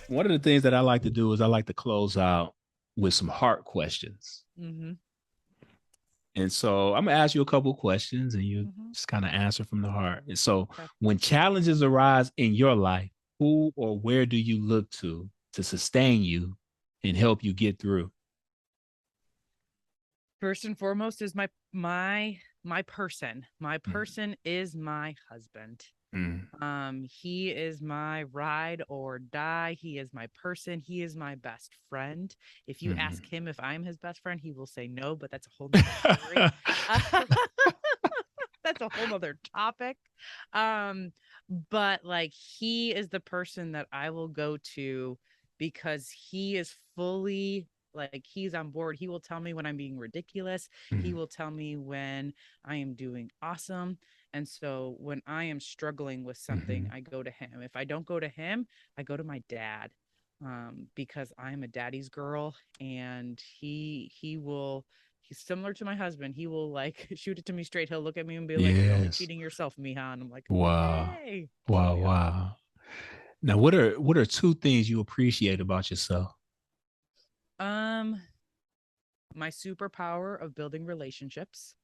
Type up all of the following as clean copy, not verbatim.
One of the things that I like to do is I like to close out with some heart questions. Mm-hmm. And so I'm gonna ask you a couple of questions and you Mm-hmm. just kind of answer from the heart. And so Okay. when challenges arise in your life, who or where do you look to sustain you and help you get through? First and foremost is my person. My Mm, person is my husband. mm, He is my ride or die. He is my person. He is my best friend. If you mm. ask him if I'm his best friend, he will say no, but that's a whole nother story. Uh, that's a whole nother topic. Um, but like he is the person that I will go to because he is fully like he's on board. He will tell me when I'm being ridiculous. He Mm, will tell me when I am doing awesome. And so when I am struggling with something, mhm. I go to him. If I don't go to him, I go to my dad, because I'm a daddy's girl, and he's similar to my husband. He will like shoot it to me straight. He'll look at me and be like, "You're only Yes. cheating yourself, Miha." And I'm like, Wow. "Okay." So Wow. yeah. Wow. Now, what are two things you appreciate about yourself? Um, my superpower of building relationships.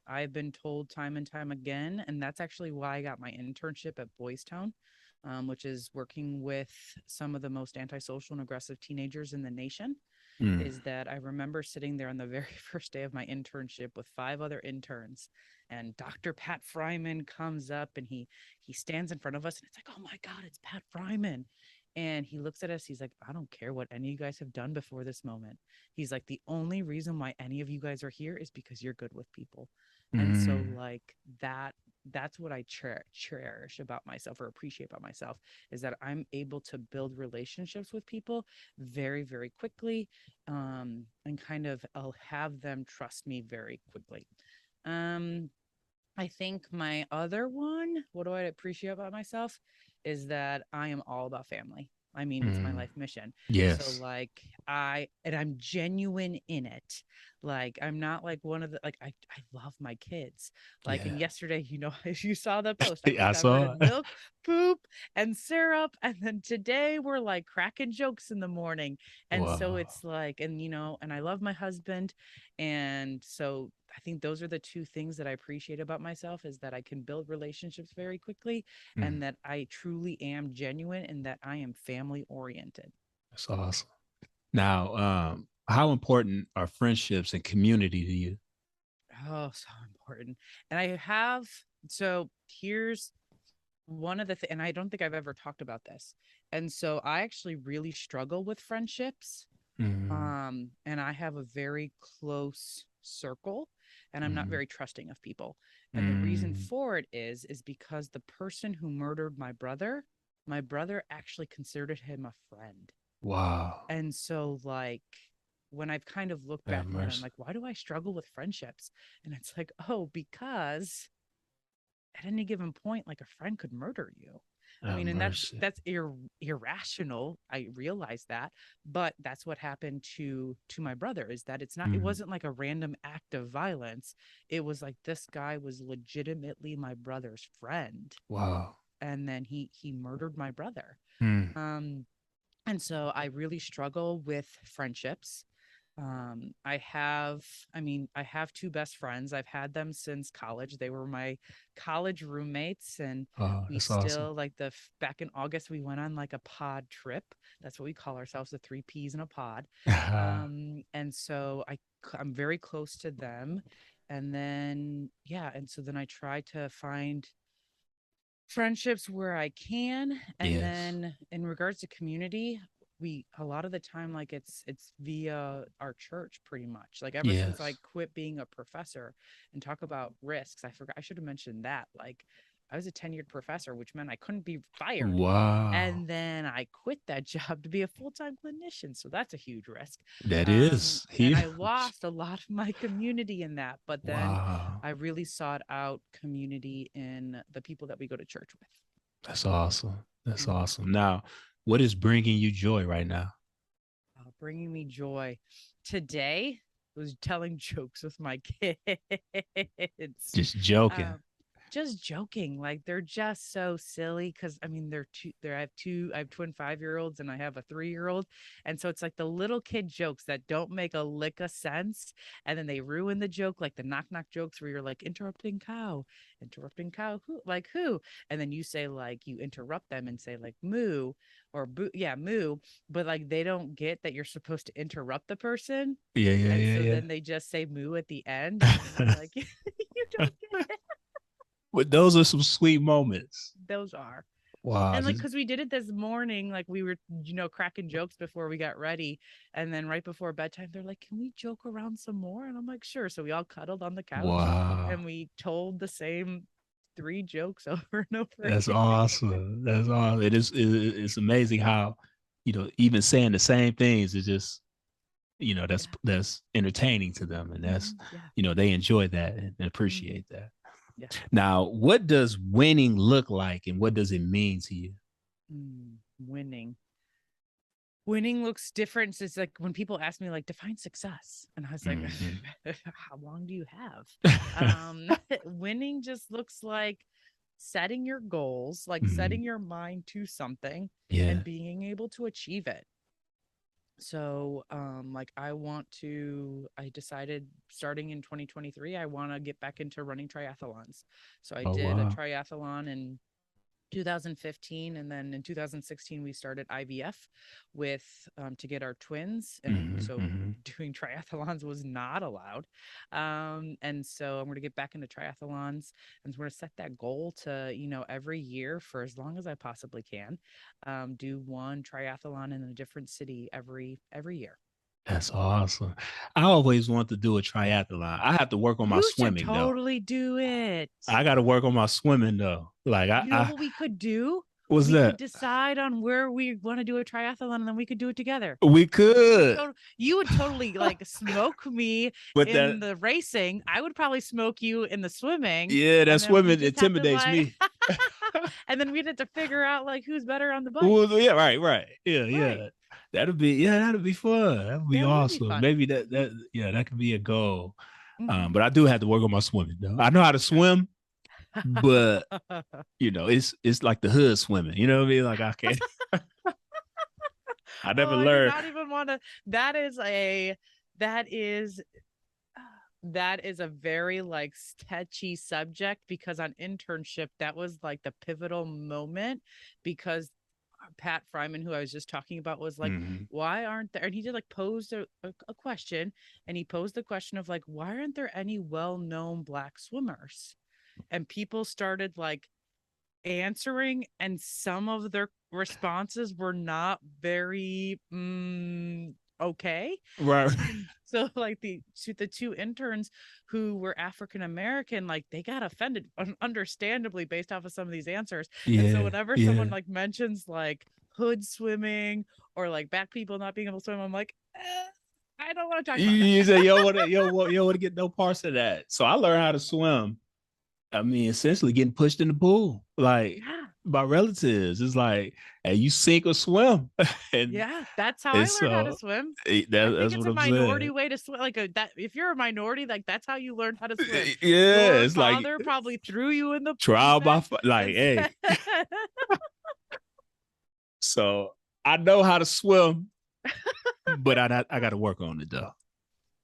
I've been told time and time again, and that's actually why I got my internship at Boys Town, which is working with some of the most antisocial and aggressive teenagers in the nation. Mm, Is that I remember sitting there on the very first day of my internship with five other interns, and Dr. Pat Fryman comes up and he stands in front of us, and it's like, oh my God, it's Pat Fryman. And he looks at us, he's like, I don't care what any of you guys have done before this moment. He's like, the only reason why any of you guys are here is because you're good with people. And so mm, like that's what I cherish about myself or appreciate about myself, is that I'm able to build relationships with people very, very quickly, and kind of I'll have them trust me very quickly. Um, I think my other one, what do I appreciate about myself, is that I am all about family. I mean, it's my mm. life mission. So Yes. like I'm genuine in it. Like I'm not like one of the like I love my kids. Like Yeah. and yesterday, if you saw the post, I I saw discovered it. milk, poop, and syrup. And then today we're like cracking jokes in the morning. And so Wow. it's like, and and I love my husband, and so I think those are the two things that I appreciate about myself, is that I can build relationships very quickly, Mm, and that I truly am genuine, and that I am family oriented. that's awesome. Now, how important are friendships and community to you? Oh, so important. And I have, so here's one of the and I don't think I've ever talked about this. And so I actually really struggle with friendships. Mm, And I have a very close circle, and I'm not mm, very trusting of people. And the reason mm. for it is because the person who murdered my brother actually considered him a friend. Wow. And so like when I've kind of looked Have back on it, I'm mercy. like, why do I struggle with friendships? And it's like, oh, because at any given point, like a friend could murder you. I Have mean, and that's mercy. that's irrational. I realize that, but that's what happened to my brother. Is that it Mm, wasn't like a random act of violence. It was like this guy was legitimately my brother's friend, wow. and then he murdered my brother. Mm, Um, and so I really struggle with friendships. I have two best friends. I've had them since college. They were my college roommates, and oh, we that's awesome. still like back in August, we went on like a pod trip. That's what we call ourselves, the three P's in a pod. And so I'm very close to them. And then, yeah. And so then I try to find friendships where I can. And Yes. then in regards to community, we a lot of the time like it's via our church pretty much. Like ever since I Yes. quit being a professor, and talk about risks, I forgot I should have mentioned that. Like I was a tenured professor, which meant I couldn't be fired. Wow. And then I quit that job to be a full-time clinician. So that's a huge risk. That is And huge. I lost a lot of my community in that. But then Wow. I really sought out community in the people that we go to church with. That's awesome. That's Mhm. awesome. Now, what is bringing you joy right now? Bringing me joy. Today was telling jokes with my kids. Just Um, joking. just joking. Like they're just so silly because I mean I have twin 5 year olds and I have a 3 year old. And so it's like the little kid jokes that don't make a lick of sense. And then they ruin the joke, like the knock knock jokes where you're like interrupting cow, who like who? And then you say like you interrupt them and say like moo or boo, yeah, moo, but like they don't get that you're supposed to interrupt the person. Yeah, yeah, And so yeah, then they just say moo at the end, and then you're yeah. like, you don't get it. But those are some sweet moments. Those are. Wow. And like, cause we did it this morning, like we were, cracking jokes before we got ready. And then right before bedtime, they're like, can we joke around some more? And I'm like, sure. So we all cuddled on the couch Wow. and we told the same three jokes over and over That's again. awesome. That's awesome. It's amazing how, even saying the same things is just, Yeah. that's entertaining to them. And that's, Yeah. they enjoy that and Hmm. appreciate that. Yeah. Now, what does winning look like and what does it mean to you? Winning. Winning looks different. So it's like when people ask me like define success, and I was like, Mhm. how long do you have? Winning just looks like setting your goals, like Mhm. setting your mind to something Yeah. and being able to achieve it. So like I decided starting in 2023 I want to get back into running triathlons. So I Oh, did a wow. triathlon in 2015, and then in 2016 we started IVF with to get our twins, and Mhm. so Mhm. doing triathlons was not allowed. And so I'm going to get back into triathlons, and we're going to set that goal to, every year for as long as I possibly can, do one triathlon in a different city every year. That's awesome. I always want to do a triathlon. I have to work on my You should swimming though. totally do it. I got to work on my swimming though. Like You know what we could do? what's We could that? decide on where we want to do a triathlon, and then we could do it together. We You would could, totally, you would totally like smoke me but in the racing. I would probably smoke you in the swimming, that and then we swimming just have to intimidates like, me. and then we'd have to figure out like who's better on the bike. Well, yeah, right, right. Yeah, Right. yeah. That'd be fun. That'd be That would be awesome. fun. Maybe that could be a goal. Hmm. But I do have to work on my swimming though. I know how to Okay. swim, but it's like the hood swimming. You know what I mean? Like I can't. I Oh, never I did learned. not even want to. That is a that is that is a very like sketchy subject, because on internship that was like the pivotal moment, because Pat Fryman, who I was just talking about, was like, Mhm. why aren't there, and he did like pose a question, and he posed the question of like, why aren't there any well-known black swimmers? And people started like answering, and some of their responses were not very okay. Right. So like the two interns who were African American, like they got offended, understandably, based off of some of these answers. And so Yeah. whenever someone Yeah. like mentions like hood swimming or like black people not being able to swim, I'm like, I don't want to talk about You say that. you want to get no parts of that. So I learned how to swim. I mean, essentially getting pushed in the pool, like Yeah. by relatives. It's like, hey, you sink or swim, and Yeah, that's how I and learned how to so swim. I think that's it's what a I'm minority saying. way to swim. Like that, if you're a minority, like that's how you learn how to swim. Yeah, Your it's like father probably threw you in the pool trial by then like, and said, hey, so I know how to swim, but I got to work on it though.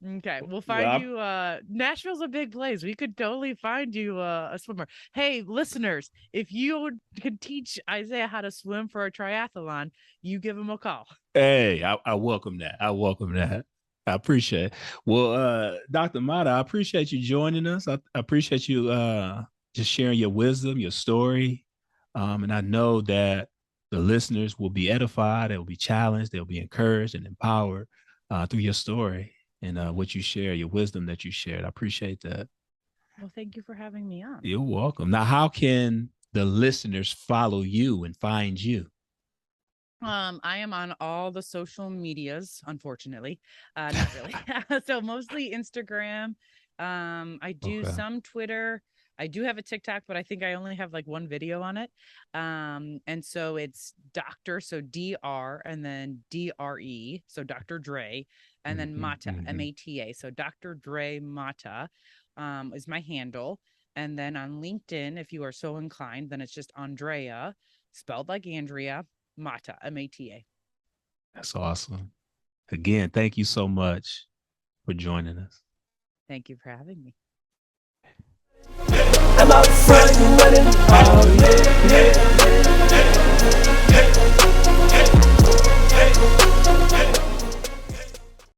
"Okay, we'll find Well, you. Nashville's a big place. We could totally find you a swimmer. Hey, listeners, if you could teach Isaiah how to swim for a triathlon, you give him a call." hey, I welcome that. I welcome that. I appreciate it. Well, Dr. Mata, I appreciate you joining us. I appreciate you just sharing your wisdom, your story. And I know that the listeners will be edified, they'll be challenged, they'll be encouraged and empowered through your story and what you share, your wisdom that you shared. I appreciate that. Well, thank you for having me on. You're welcome. Now, how can the listeners follow you and find you? I am on all the social medias, unfortunately. Not really. So mostly Instagram. I do Okay. some Twitter. I do have a TikTok, but I think I only have like one video on it. And so it's Dr. So DR and then DRE. So Dr. Dre, and then Mm-hmm, Mata, mm-hmm. MATA. So Dr. Dre Mata is my handle. And then on LinkedIn, if you are so inclined, then it's just Andrea, spelled like Andrea, Mata, Mata. That's awesome. Again, thank you so much for joining us. Thank you for having me. I'm out front running all